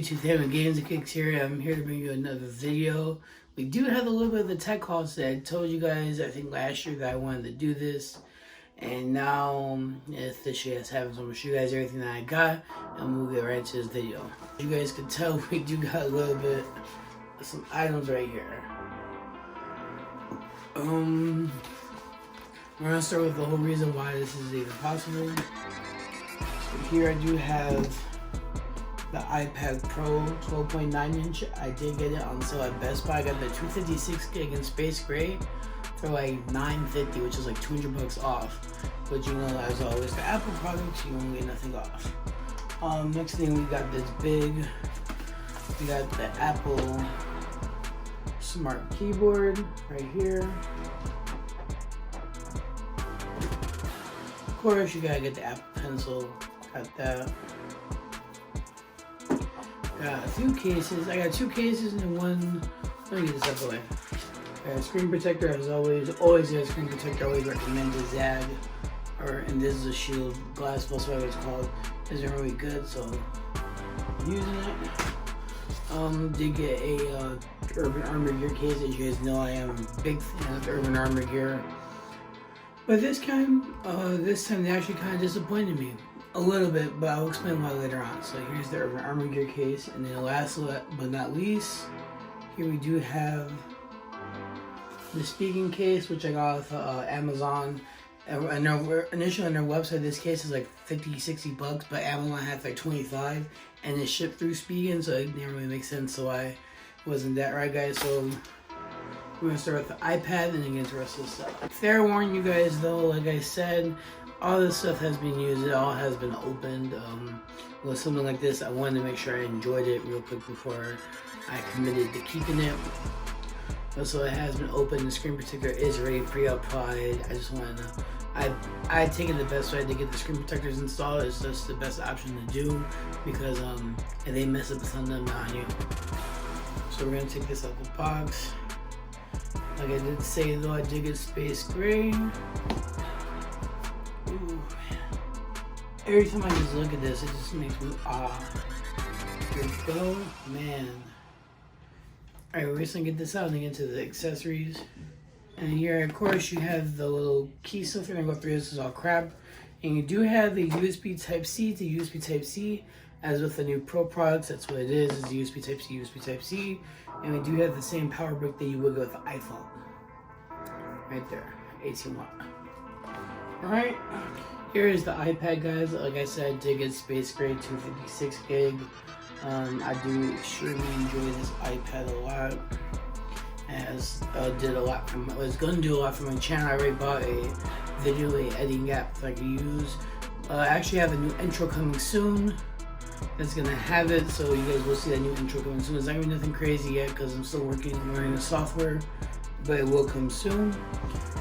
YouTube Having Games and Kicks here. I'm here to bring you another video. We do have a little bit of the tech calls that I told you guys, I think last year, that I wanted to do this. And now, if this shit has happened, so I'm going to show you guys everything that I got, and we'll get right into this video. As you guys can tell, we do got a little bit of some items right here. We're going to start with the whole reason why this is even possible. So here I do have the iPad Pro 12.9 inch. I did get it on sale at Best Buy. I got the 256 gig in space gray for like $9.50, which is like $200 off. But you know, as always, for Apple products, you won't get nothing off. Next thing, we got this big. We got the Apple Smart Keyboard right here. Of course, you gotta get the Apple Pencil. Got that. Got a few cases. I got two cases and one. Let me get this out of the way. Got a screen protector, as always. Always got a screen protector. Always recommend the Zag, and this is a Shield glass plus whatever it's called. Isn't really good, so I'm using it. Did get a Urban Armor Gear case. As you guys know, I am a big fan of Urban Armor Gear. But this time they actually kind of disappointed me. A little bit, but I'll explain why later on. So here's the Urban Armor Gear case, and then last but not least, here we do have the speaking case, which I got off Amazon. Initially on their website, this case is like $50-$60, but Amazon had like 25, and it shipped through Spigen, so it didn't really make sense. So why it wasn't that right, guys? So we're gonna start with the iPad and then get into the rest of the stuff. Fair warning, you guys, though, like I said, all this stuff has been used, it all has been opened. With something like this, I wanted to make sure I enjoyed it real quick before I committed to keeping it. So it has been opened, the screen protector is already pre-applied. I just wanted to, I taken the best way to get the screen protectors installed. It's just the best option to do, because if they mess up, it's on them, not on you. So we're gonna take this out of the box. Like I did say though, I did get space gray. Ooh. Every time I just look at this, it just makes me Here we go, man. Alright, we're just gonna get this out and get into the accessories. And here, of course, you have the little key stuff. We're gonna go through this, is all crap. And you do have the USB Type-C to USB Type-C. As with the new Pro products, that's what it is USB Type-C, USB Type-C. And we do have the same power brick that you would with the iPhone. Right there, 18 watt. Alright, here is the iPad, guys. Like I said, I did get space gray 256 gig. I do extremely enjoy this iPad a lot. As did a lot from, I was gonna do a lot from my channel. I already bought a video editing app that I can use. I actually have a new intro coming soon that's gonna have it, so you guys will see that new intro coming soon. It's not gonna be nothing crazy yet because I'm still learning the software, but it will come soon.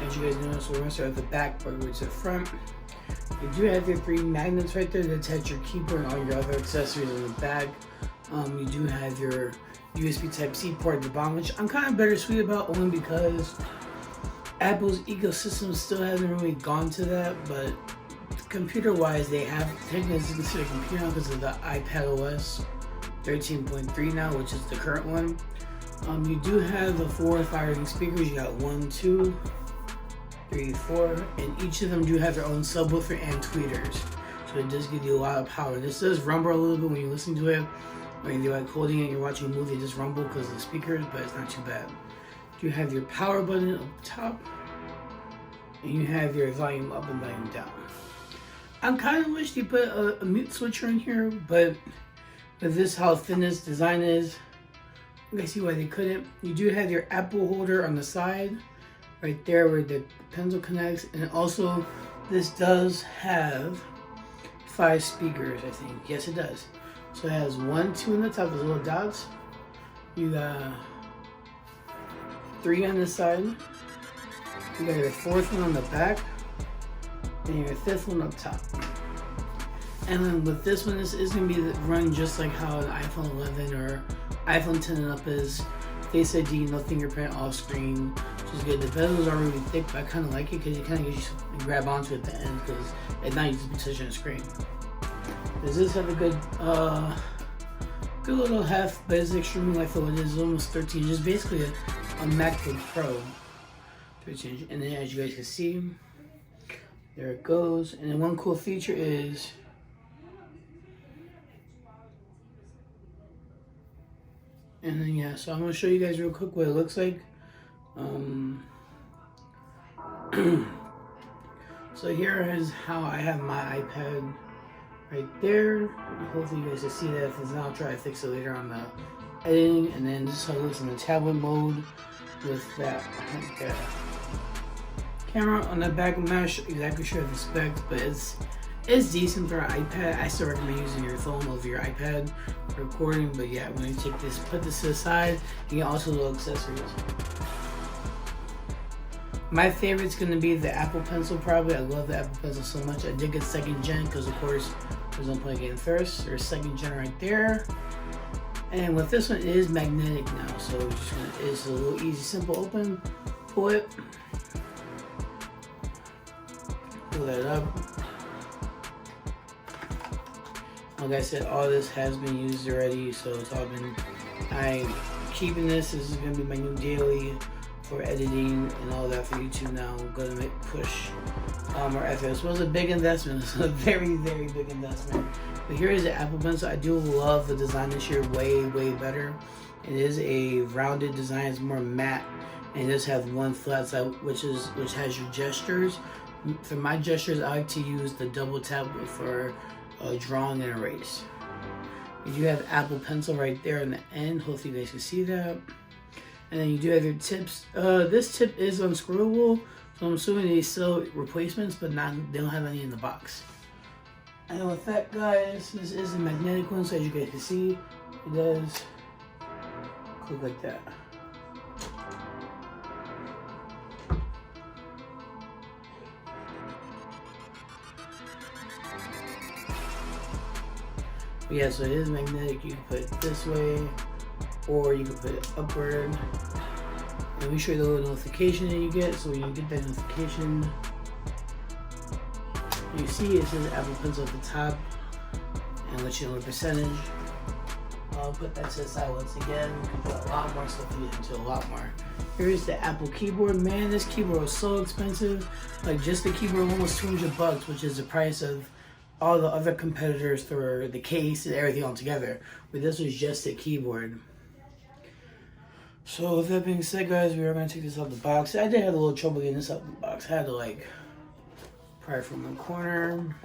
As you guys know, so we're gonna start at the back, but we're to the front. You do have your 3 magnets right there to attach your keyboard and all your other accessories in the back. You do have your USB Type-C port at the bottom, which I'm kind of bittersweet about, only because Apple's ecosystem still hasn't really gone to that, but computer-wise, they have taken this into a computer now because of the iPad OS 13.3 now, which is the current one. You do have the 4 firing speakers. You got 1, 2, 3, 4, and each of them do have their own subwoofer and tweeters, so it does give you a lot of power. This does rumble a little bit when you listen to it. When you're like holding it, you're watching a movie, it just rumble because of the speakers, but it's not too bad. You have your power button up top, and you have your volume up and volume down. I kind of wish they put a mute switcher in here, but with this how thin this design is, I see why they couldn't. You do have your Apple holder on the side, right there where the pencil connects, and also this does have 5 speakers, I think. Yes, it does. So it has 1, 2 on the top, those little dots. You got 3 on the side. You got your 4th one on the back, and your 5th one up top. And then with this one, this is going to be running just like how an iPhone 11 or iPhone 10 and up is. Face ID, no fingerprint, off screen, which is good. The bezels are really thick, but I kind of like it because you kind of get you grab onto it at the end because at night you just be touching the screen. Does this have a good little heft, but it's extremely light for what it is. It's almost 13 inches, basically a MacBook Pro. 13 inches. And then as you guys can see, there it goes. And then one cool feature is and then yeah, so I'm gonna show you guys real quick what it looks like. So here is how I have my iPad right there. Hopefully you guys can see that. If it's not, I'll try to fix it later on the editing. And then this is how it looks in the tablet mode with that camera on the back. I'm not exactly sure of the specs, but it's decent for an iPad. I still recommend using your phone over your iPad for recording, but yeah, when you take this, put this to the side, you get also little accessories. My favorite's gonna be the Apple Pencil probably. I love the Apple Pencil so much. I did get second gen because of course there's no point getting first. There's second gen right there. And with this one, it is magnetic now, so it's a little easy, simple open, pull it, pull that up. Like I said, all this has been used already, so it's all been. I'm keeping this. This is gonna be my new daily for editing and all that for YouTube now. I'm gonna push more effort. It was a big investment. It's a very, very big investment. But here is the Apple Pencil. I do love the design this year, way, way better. It is a rounded design. It's more matte, and it does have one flat side, which has your gestures. For my gestures, I like to use the double tap for drawing and erase. You do have Apple Pencil right there in the end. Hopefully you guys can see that. And then you do have your tips. This tip is unscrewable, so I'm assuming they sell replacements, but they don't have any in the box. And with that, guys, this is a magnetic one, so as you guys can see, it does click like that. But yeah, so it is magnetic. You can put it this way, or you can put it upward. And we show you the little notification that you get. So when you get that notification, you see it says Apple Pencil at the top, and let you know the percentage. I'll put that to the side once again. You can put a lot more stuff into a lot more. Here's the Apple keyboard. Man, this keyboard was so expensive. Like just the keyboard, almost $200, which is the price of all the other competitors for the case and everything all together. But this was just a keyboard. So with that being said, guys, we are going to take this out of the box. I did have a little trouble getting this out of the box. I had to like pry from the corner.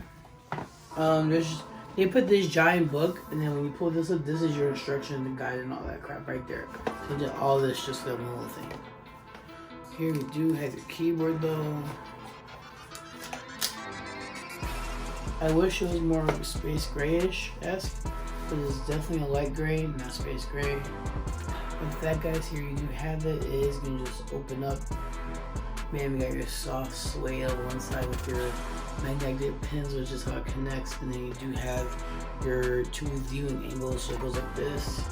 They put this giant book, and then when you pull this up, this is your instruction, the guide, and all that crap right there. So did all this just that one little thing. Here we do have your keyboard though. I wish it was more space grayish-esque, but it's definitely a light gray, not space gray. With that, guys, here you do have it. It is going to just open up. Man, we got your soft sway on one side with your magnetic pins, which is how it connects. And then you do have your two viewing angles. So it goes like this.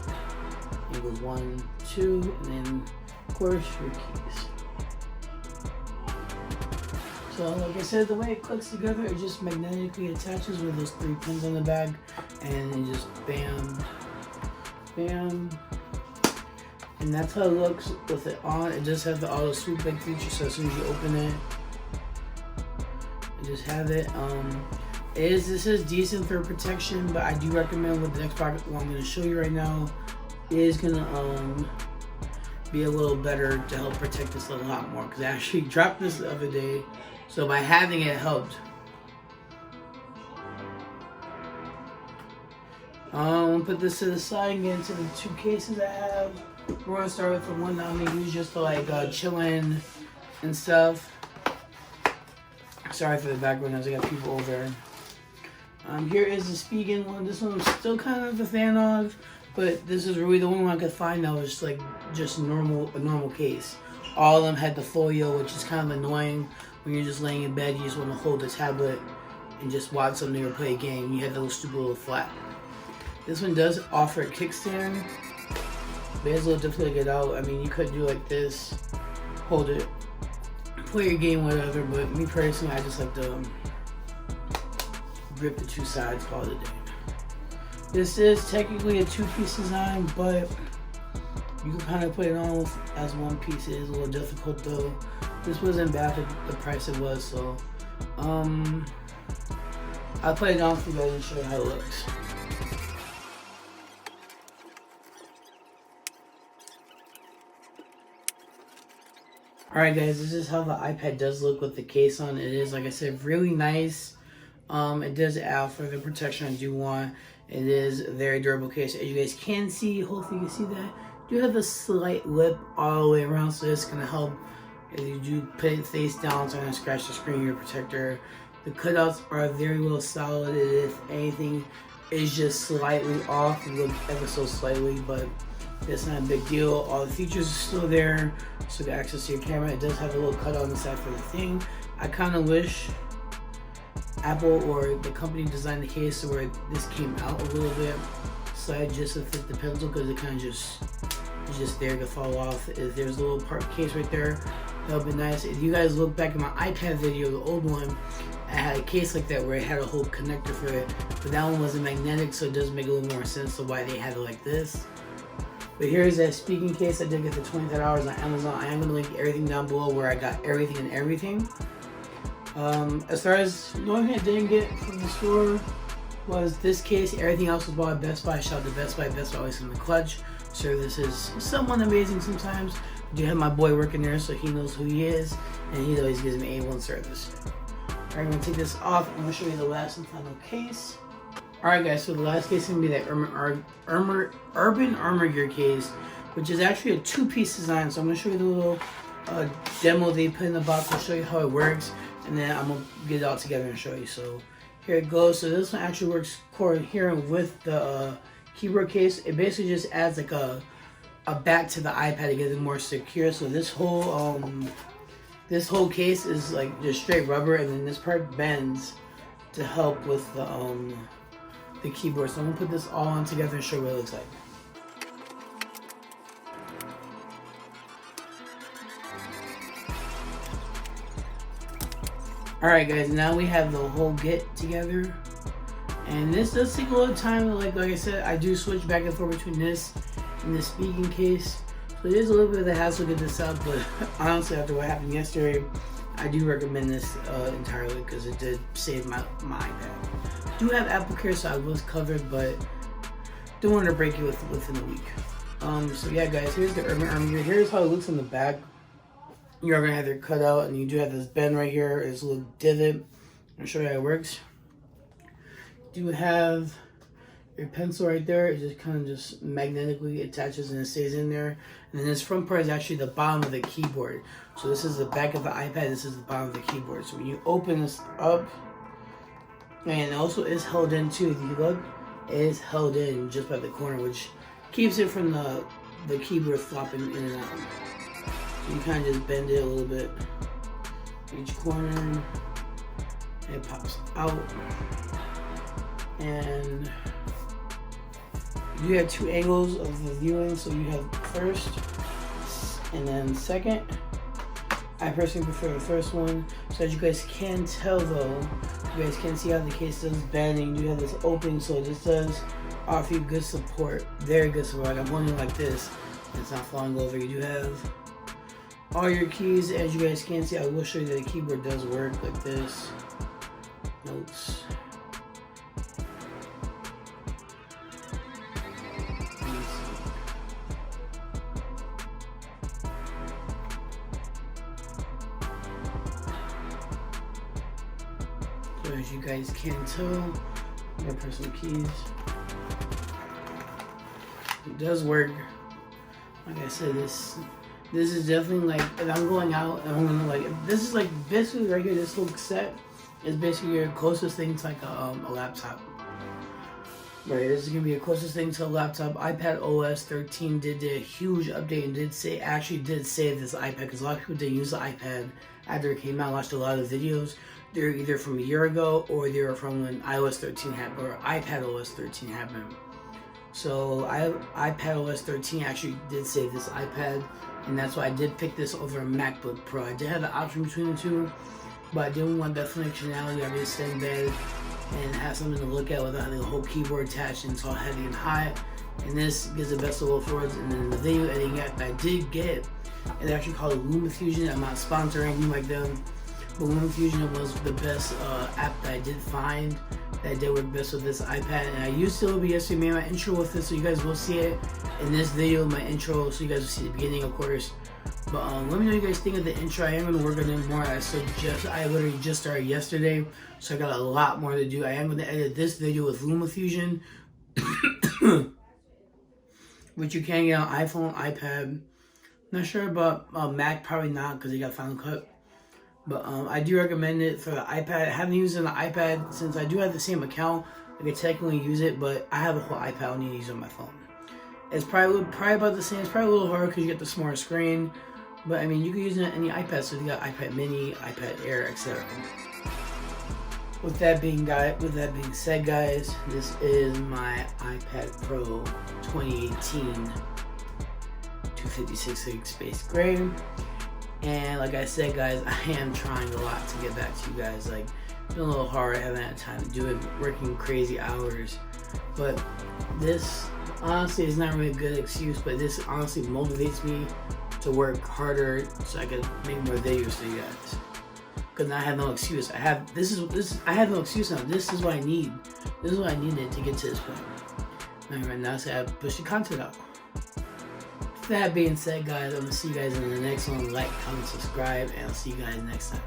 Angles 1, 2, and then, of course, your keys. So like I said, the way it clicks together, it just magnetically attaches with those 3 pins on the back, and then just bam, bam. And that's how it looks with it on. It just has the auto swoop back feature, so as soon as you open it, you just have it. This is decent for protection, but I do recommend with the next product one I'm going to show you right now is going to be a little better to help protect this a lot more, because I actually dropped this the other day. So by having it helped. I'll put this to the side and get into the 2 cases I have. We're gonna start with the one that I'm gonna use just to like chillin' and stuff. Sorry for the background as I got people over. Here is the Spigen one. This one I'm still kind of a fan of, but this is really the only one I could find that was like just a normal case. All of them had the folio, which is kind of annoying. When you're just laying in bed, you just want to hold the tablet and just watch something or play a game. You had the little stupid little flap. This one does offer a kickstand, but it's a little difficult to get out. I mean, you could do like this, hold it, play your game, whatever, but me personally, I just like to grip the two sides, call it a day. This is technically a two-piece design, but you can kind of put it on as one piece. It is a little difficult though. This wasn't bad for the price it was, so I'll put it on for you guys and show you how it looks. Alright guys, this is how the iPad does look with the case on. It is, like I said, really nice. It does add for the protection I do want. It is a very durable case. As you guys can see, hopefully you can see that. You have a slight lip all the way around, so this is going to help if you do put it face down, so I'm going to scratch the screen of your protector. The cutouts are very well solid. If anything is just slightly off, ever so slightly, but it's not a big deal. All the features are still there, so the access to your camera. It does have a little cutout on the side for the thing. I kind of wish Apple or the company designed the case where this came out a little bit side just to fit the pencil, because it kind of just there to fall off. If there's a little part case right there, that would be nice. If you guys look back at my iPad video, the old one, I had a case like that where it had a whole connector for it, but that one wasn't magnetic, so it does make a little more sense to why they had it like this. But here's that speaking case I did get for $25 on Amazon. I am going to link everything down below where I got everything and everything. As far as the only thing I didn't get from the store was this case. Everything else was bought at Best Buy. Shout out to Best Buy. Best Buy always in the clutch. Service is somewhat amazing sometimes. I do have my boy working there, so he knows who he is, and he always gives me A1 service. Alright, I'm going to take this off. I'm going to show you the last and final case. Alright guys, so the last case is going to be that Urban Armor Gear case, which is actually a two-piece design. So I'm going to show you the little demo they put in the box. I'll show you how it works, and then I'm going to get it all together and show you. So here it goes. So this one actually works coherent with the keyboard case. It basically just adds like a back to the iPad to get it more secure. So this whole case is like just straight rubber, and then this part bends to help with the keyboard. So I'm gonna put this all on together and show you what it looks like. Alright guys, now we have the whole get together. And this does take a little time. Like I said, I do switch back and forth between this and the speaking case. So it is a little bit of a hassle to get this out, but honestly after what happened yesterday, I do recommend this entirely because it did save my iPad. Do have Apple Care, so I was covered, but don't want to break it within a week. So yeah guys, here's the Urban Armor Gear. Here's how it looks on the back. You're gonna have your cutout, and you do have this bend right here. It's a little divot. I'll show you how it works. You do have your pencil right there. It just kind of just magnetically attaches and it stays in there. And then this front part is actually the bottom of the keyboard. So this is the back of the iPad. This is the bottom of the keyboard. So when you open this up, and it also is held in too. If you look, it is held in just by the corner, which keeps it from the keyboard flopping in and out. So you kind of just bend it a little bit, each corner, and it pops out. And you have two angles of the viewing, so you have first and then second. I personally prefer the first one. So as you guys can tell though, you guys can see how the case does bend, and you have this opening, so this does offer you good support, very good support. Like I'm holding it like this, it's not falling over. You do have all your keys. As you guys can see, I will show you that the keyboard does work like this. Notes. So as you guys can tell, your personal keys. It does work. Like I said, this is definitely like, if I'm going out and I'm gonna like, this is like basically right here, this whole set is basically your closest thing to like a laptop. Right, this is gonna be your closest thing to a laptop. iPad OS 13 did a huge update and actually did save this iPad, because a lot of people didn't use the iPad after it came out. I watched a lot of videos. they're either from a year ago or they're from when iOS 13 happened or iPad OS 13 happened. So iPad OS 13 actually did save this iPad, and that's why I did pick this over a MacBook Pro. I did have the option between the two, but I didn't want that functionality. I just stay in bed and have something to look at without having the whole keyboard attached and it's all heavy and hot. And this gives the best of both worlds. And then the video editing app that I did get, it's actually called LumaFusion. I'm not sponsoring anything like them, but LumaFusion was the best app that I did find that did work best with this iPad. And I used it yesterday, made my intro with it, so you guys will see it in this video, my intro, so you guys will see the beginning, of course. But let me know what you guys think of the intro. I am going to work on it more. I literally just started yesterday, so I got a lot more to do. I am going to edit this video with LumaFusion, which you can get on iPhone, iPad. Not sure about Mac, probably not, because they got Final Cut. But I do recommend it for the iPad. I haven't used it on the iPad since I do have the same account. I can technically use it, but I have a whole iPad. I don't need to use it on my phone. It's probably about the same. It's probably a little harder because you get the smaller screen. But I mean, you can use it on any iPad. So you got iPad Mini, iPad Air, etc. With that being said, guys, this is my iPad Pro 2018 256 gig Space Gray. And like I said, guys, I am trying a lot to get back to you guys. Like, it's been a little hard. I haven't had time to do it, working crazy hours. But this, honestly, is not really a good excuse, but this honestly motivates me to work harder so I can make more videos for you guys. Because I have no excuse. I have no excuse now. This is what I need. This is what I needed to get to this point. And right now, so I have to push the content out. That being said, guys, I'm going to see you guys in the next one. Like, comment, subscribe, and I'll see you guys next time.